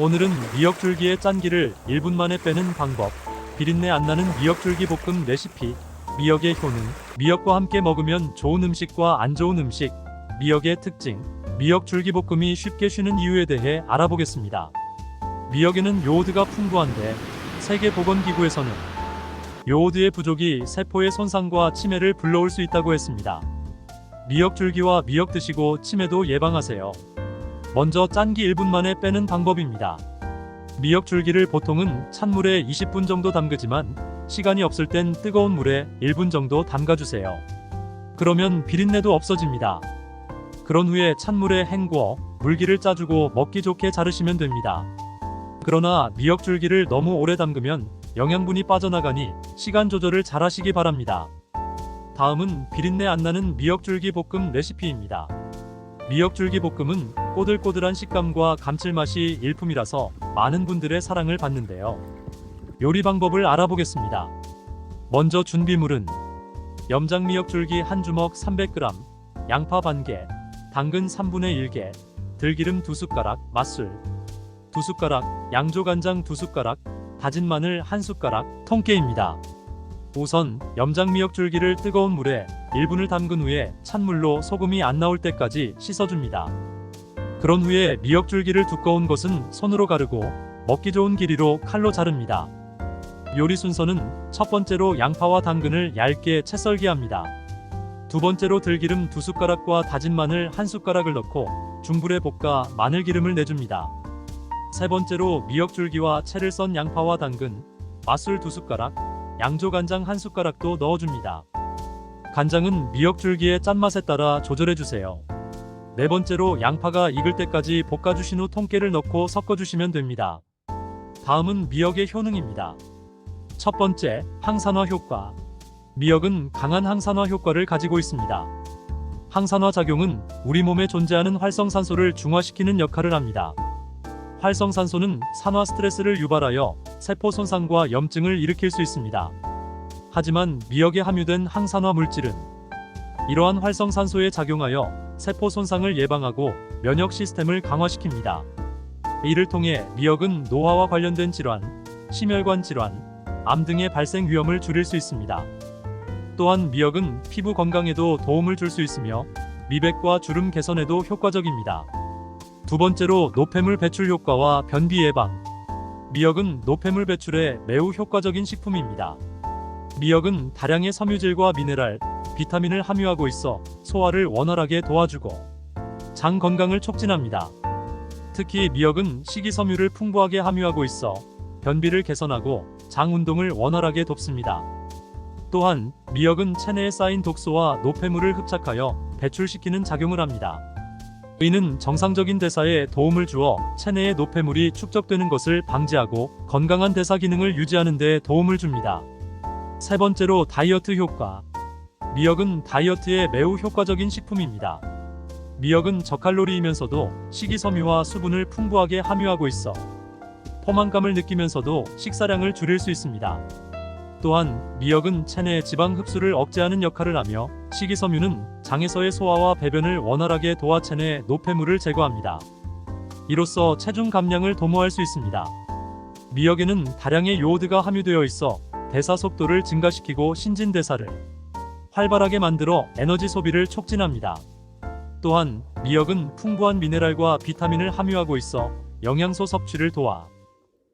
오늘은 미역줄기의 짠기를 1분 만에 빼는 방법, 비린내 안 나는 미역줄기 볶음 레시피, 미역의 효능, 미역과 함께 먹으면 좋은 음식과 안 좋은 음식, 미역의 특징, 미역줄기 볶음이 쉽게 쉬는 이유에 대해 알아보겠습니다. 미역에는 요오드가 풍부한데 세계보건기구에서는 요오드의 부족이 세포의 손상과 치매를 불러올 수 있다고 했습니다. 미역줄기와 미역 드시고 치매도 예방하세요. 먼저 짠기 1분 만에 빼는 방법입니다. 미역줄기를 보통은 찬물에 20분 정도 담그지만 시간이 없을 땐 뜨거운 물에 1분 정도 담가주세요. 그러면 비린내도 없어집니다. 그런 후에 찬물에 헹구어 물기를 짜주고 먹기 좋게 자르시면 됩니다. 그러나 미역줄기를 너무 오래 담그면 영양분이 빠져나가니 시간 조절을 잘 하시기 바랍니다. 다음은 비린내 안 나는 미역줄기 볶음 레시피입니다. 미역줄기 볶음은 꼬들꼬들한 식감과 감칠맛이 일품이라서 많은 분들의 사랑을 받는데요. 요리 방법을 알아보겠습니다. 먼저 준비물은 염장 미역줄기 1주먹 300g, 양파 반개, 당근 3분의 1개, 들기름 2숟가락, 맛술 2숟가락, 양조간장 2숟가락, 다진 마늘 1숟가락, 통깨입니다. 우선 염장 미역줄기를 뜨거운 물에 1분을 담근 후에 찬물로 소금이 안 나올 때까지 씻어줍니다. 그런 후에 미역줄기를 두꺼운 것은 손으로 가르고 먹기 좋은 길이로 칼로 자릅니다. 요리 순서는 첫 번째로 양파와 당근을 얇게 채 썰기합니다. 두 번째로 들기름 2숟가락과 다진 마늘 1숟가락을 넣고 중불에 볶아 마늘기름을 내줍니다. 세 번째로 미역줄기와 채를 썬 양파와 당근, 맛술 2숟가락, 양조간장 1숟가락도 넣어줍니다. 간장은 미역줄기의 짠맛에 따라 조절해주세요. 네 번째로 양파가 익을 때까지 볶아주신 후 통깨를 넣고 섞어주시면 됩니다. 다음은 미역의 효능입니다. 첫 번째, 항산화 효과. 미역은 강한 항산화 효과를 가지고 있습니다. 항산화 작용은 우리 몸에 존재하는 활성산소를 중화시키는 역할을 합니다. 활성산소는 산화 스트레스를 유발하여 세포 손상과 염증을 일으킬 수 있습니다. 하지만 미역에 함유된 항산화 물질은 이러한 활성산소에 작용하여 세포 손상을 예방하고 면역 시스템을 강화시킵니다. 이를 통해 미역은 노화와 관련된 질환, 심혈관 질환, 암 등의 발생 위험을 줄일 수 있습니다. 또한 미역은 피부 건강에도 도움을 줄 수 있으며 미백과 주름 개선에도 효과적입니다. 두 번째로 노폐물 배출 효과와 변비 예방. 미역은 노폐물 배출에 매우 효과적인 식품입니다. 미역은 다량의 섬유질과 미네랄, 비타민을 함유하고 있어 소화를 원활하게 도와주고 장 건강을 촉진합니다. 특히 미역은 식이섬유를 풍부하게 함유하고 있어 변비를 개선하고 장 운동을 원활하게 돕습니다. 또한 미역은 체내에 쌓인 독소와 노폐물을 흡착하여 배출시키는 작용을 합니다. 이는 정상적인 대사에 도움을 주어 체내의 노폐물이 축적되는 것을 방지하고 건강한 대사 기능을 유지하는 데 도움을 줍니다. 세 번째로 다이어트 효과. 미역은 다이어트에 매우 효과적인 식품입니다. 미역은 저칼로리이면서도 식이섬유와 수분을 풍부하게 함유하고 있어 포만감을 느끼면서도 식사량을 줄일 수 있습니다. 또한 미역은 체내 지방 흡수를 억제하는 역할을 하며 식이섬유는 장에서의 소화와 배변을 원활하게 도와 체내 노폐물을 제거합니다. 이로써 체중 감량을 도모할 수 있습니다. 미역에는 다량의 요오드가 함유되어 있어 대사 속도를 증가시키고 신진대사를 활발하게 만들어 에너지 소비를 촉진합니다. 또한 미역은 풍부한 미네랄과 비타민을 함유하고 있어 영양소 섭취를 도와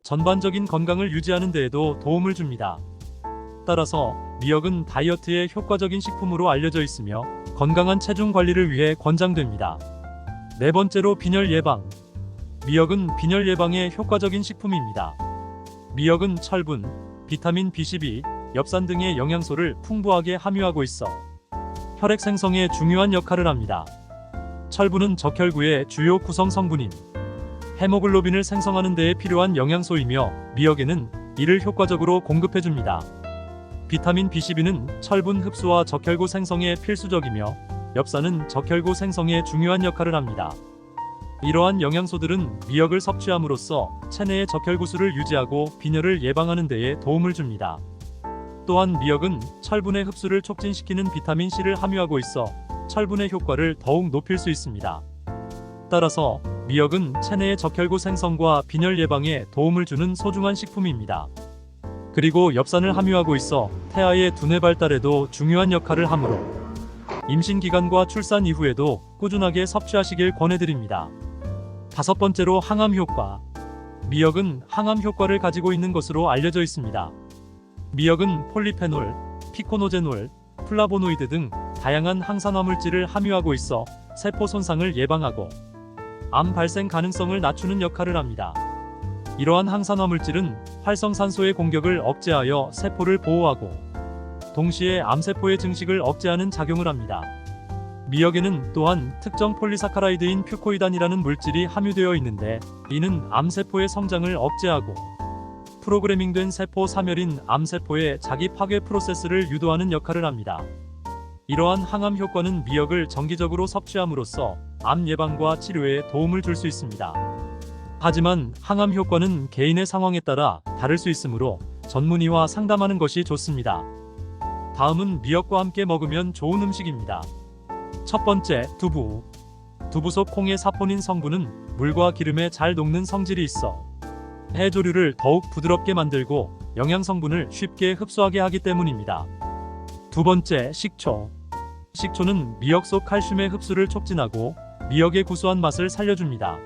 전반적인 건강을 유지하는 데에도 도움을 줍니다. 따라서 미역은 다이어트에 효과적인 식품으로 알려져 있으며 건강한 체중 관리를 위해 권장됩니다. 네 번째로 빈혈 예방. 미역은 빈혈 예방에 효과적인 식품입니다. 미역은 철분, 비타민 B12, 엽산 등의 영양소를 풍부하게 함유하고 있어 혈액 생성에 중요한 역할을 합니다. 철분은 적혈구의 주요 구성 성분인 헤모글로빈을 생성하는 데에 필요한 영양소이며 미역에는 이를 효과적으로 공급해줍니다. 비타민 B12는 철분 흡수와 적혈구 생성에 필수적이며 엽산은 적혈구 생성에 중요한 역할을 합니다. 이러한 영양소들은 미역을 섭취함으로써 체내의 적혈구수를 유지하고 빈혈을 예방하는 데에 도움을 줍니다. 또한 미역은 철분의 흡수를 촉진시키는 비타민 C를 함유하고 있어 철분의 효과를 더욱 높일 수 있습니다. 따라서 미역은 체내의 적혈구 생성과 빈혈 예방에 도움을 주는 소중한 식품입니다. 그리고 엽산을 함유하고 있어 태아의 두뇌 발달에도 중요한 역할을 하므로 임신 기간과 출산 이후에도 꾸준하게 섭취하시길 권해드립니다. 다섯 번째로 항암 효과. 미역은 항암 효과를 가지고 있는 것으로 알려져 있습니다. 미역은 폴리페놀, 피코노제놀, 플라보노이드 등 다양한 항산화 물질을 함유하고 있어 세포 손상을 예방하고 암 발생 가능성을 낮추는 역할을 합니다. 이러한 항산화 물질은 활성산소의 공격을 억제하여 세포를 보호하고 동시에 암세포의 증식을 억제하는 작용을 합니다. 미역에는 또한 특정 폴리사카라이드인 퓨코이단이라는 물질이 함유되어 있는데 이는 암세포의 성장을 억제하고 프로그래밍된 세포 사멸인 암세포의 자기 파괴 프로세스를 유도하는 역할을 합니다. 이러한 항암 효과는 미역을 정기적으로 섭취함으로써 암 예방과 치료에 도움을 줄 수 있습니다. 하지만 항암 효과는 개인의 상황에 따라 다를 수 있으므로 전문의와 상담하는 것이 좋습니다. 다음은 미역과 함께 먹으면 좋은 음식입니다. 첫 번째, 두부. 두부 속 콩의 사포닌 성분은 물과 기름에 잘 녹는 성질이 있어 해조류를 더욱 부드럽게 만들고 영양 성분을 쉽게 흡수하게 하기 때문입니다. 두 번째, 식초. 식초는 미역 속 칼슘의 흡수를 촉진하고 미역의 구수한 맛을 살려줍니다.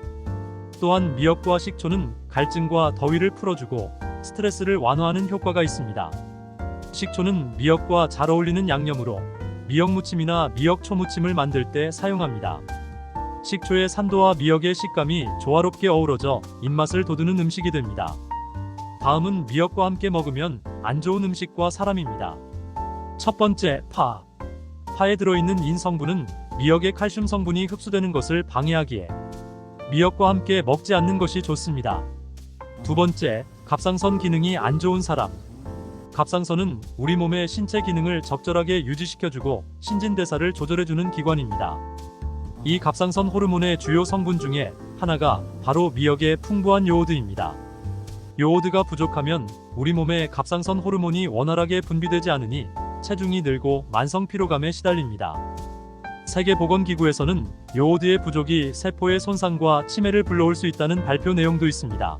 또한 미역과 식초는 갈증과 더위를 풀어주고 스트레스를 완화하는 효과가 있습니다. 식초는 미역과 잘 어울리는 양념으로 미역무침이나 미역초무침을 만들 때 사용합니다. 식초의 산도와 미역의 식감이 조화롭게 어우러져 입맛을 돋우는 음식이 됩니다. 다음은 미역과 함께 먹으면 안 좋은 음식과 사람입니다. 첫 번째, 파. 파에 들어있는 인 성분은 미역의 칼슘 성분이 흡수되는 것을 방해하기에 미역과 함께 먹지 않는 것이 좋습니다. 두 번째, 갑상선 기능이 안 좋은 사람. 갑상선은 우리 몸의 신체 기능을 적절하게 유지시켜주고 신진대사를 조절해주는 기관입니다. 이 갑상선 호르몬의 주요 성분 중에 하나가 바로 미역의 풍부한 요오드입니다. 요오드가 부족하면 우리 몸에 갑상선 호르몬이 원활하게 분비되지 않으니 체중이 늘고 만성 피로감에 시달립니다. 세계보건기구에서는 요오드의 부족이 세포의 손상과 치매를 불러올 수 있다는 발표 내용도 있습니다.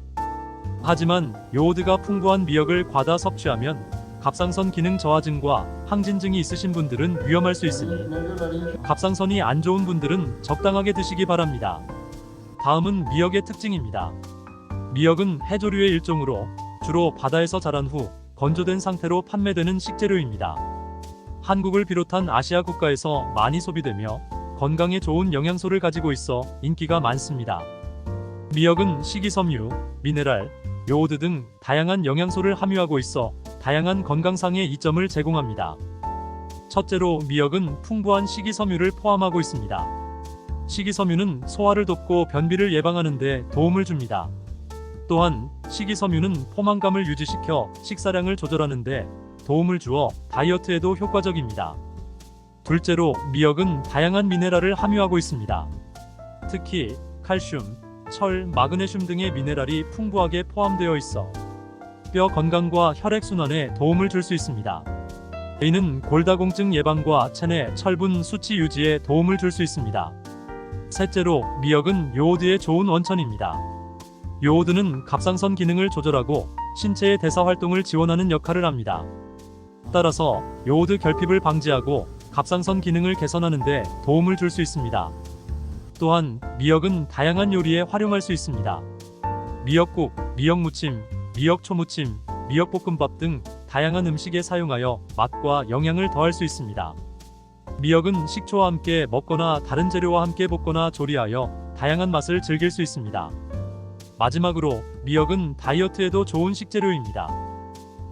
하지만 요오드가 풍부한 미역을 과다 섭취하면 갑상선 기능 저하증과 항진증이 있으신 분들은 위험할 수 있으니 갑상선이 안 좋은 분들은 적당하게 드시기 바랍니다. 다음은 미역의 특징입니다. 미역은 해조류의 일종으로 주로 바다에서 자란 후 건조된 상태로 판매되는 식재료입니다. 한국을 비롯한 아시아 국가에서 많이 소비되며 건강에 좋은 영양소를 가지고 있어 인기가 많습니다. 미역은 식이섬유, 미네랄, 요오드 등 다양한 영양소를 함유하고 있어 다양한 건강상의 이점을 제공합니다. 첫째로 미역은 풍부한 식이섬유를 포함하고 있습니다. 식이섬유는 소화를 돕고 변비를 예방하는 데 도움을 줍니다. 또한 식이섬유는 포만감을 유지시켜 식사량을 조절하는 데 도움을 주어 다이어트에도 효과적입니다. 둘째로 미역은 다양한 미네랄을 함유하고 있습니다. 특히 칼슘, 철, 마그네슘 등의 미네랄이 풍부하게 포함되어 있어 뼈 건강과 혈액순환에 도움을 줄 수 있습니다. 이는 골다공증 예방과 체내 철분 수치 유지에 도움을 줄 수 있습니다. 셋째로 미역은 요오드의 좋은 원천입니다. 요오드는 갑상선 기능을 조절하고 신체의 대사 활동을 지원하는 역할을 합니다. 따라서 요오드 결핍을 방지하고 갑상선 기능을 개선하는 데 도움을 줄 수 있습니다. 또한 미역은 다양한 요리에 활용할 수 있습니다. 미역국, 미역무침, 미역초무침, 미역볶음밥 등 다양한 음식에 사용하여 맛과 영양을 더할 수 있습니다. 미역은 식초와 함께 먹거나 다른 재료와 함께 볶거나 조리하여 다양한 맛을 즐길 수 있습니다. 마지막으로 미역은 다이어트에도 좋은 식재료입니다.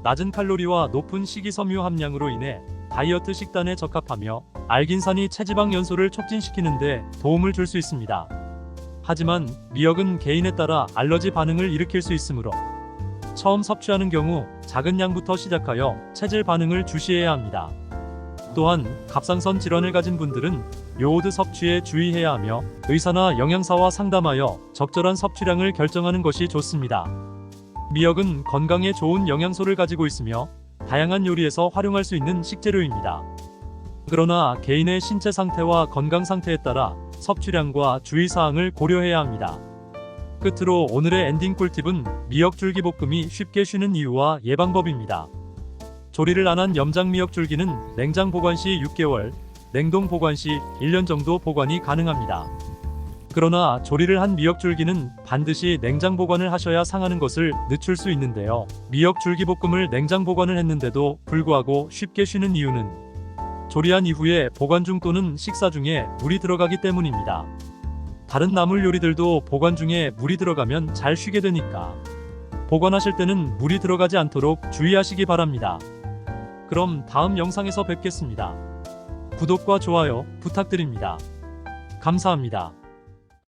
낮은 칼로리와 높은 식이섬유 함량으로 인해 다이어트 식단에 적합하며 알긴산이 체지방 연소를 촉진시키는 데 도움을 줄 수 있습니다. 하지만 미역은 개인에 따라 알러지 반응을 일으킬 수 있으므로 처음 섭취하는 경우 작은 양부터 시작하여 체질 반응을 주시해야 합니다. 또한 갑상선 질환을 가진 분들은 요오드 섭취에 주의해야 하며 의사나 영양사와 상담하여 적절한 섭취량을 결정하는 것이 좋습니다. 미역은 건강에 좋은 영양소를 가지고 있으며 다양한 요리에서 활용할 수 있는 식재료입니다. 그러나 개인의 신체 상태와 건강 상태에 따라 섭취량과 주의사항을 고려해야 합니다. 끝으로 오늘의 엔딩 꿀팁은 미역 줄기볶음이 쉽게 쉬는 이유와 예방법입니다. 조리를 안 한 염장 미역 줄기는 냉장 보관 시 6개월, 냉동 보관 시 1년 정도 보관이 가능합니다. 그러나 조리를 한 미역 줄기는 반드시 냉장 보관을 하셔야 상하는 것을 늦출 수 있는데요. 미역 줄기볶음을 냉장 보관을 했는데도 불구하고 쉽게 쉬는 이유는 조리한 이후에 보관 중 또는 식사 중에 물이 들어가기 때문입니다. 다른 나물 요리들도 보관 중에 물이 들어가면 잘 쉬게 되니까 보관하실 때는 물이 들어가지 않도록 주의하시기 바랍니다. 그럼 다음 영상에서 뵙겠습니다. 구독과 좋아요 부탁드립니다. 감사합니다.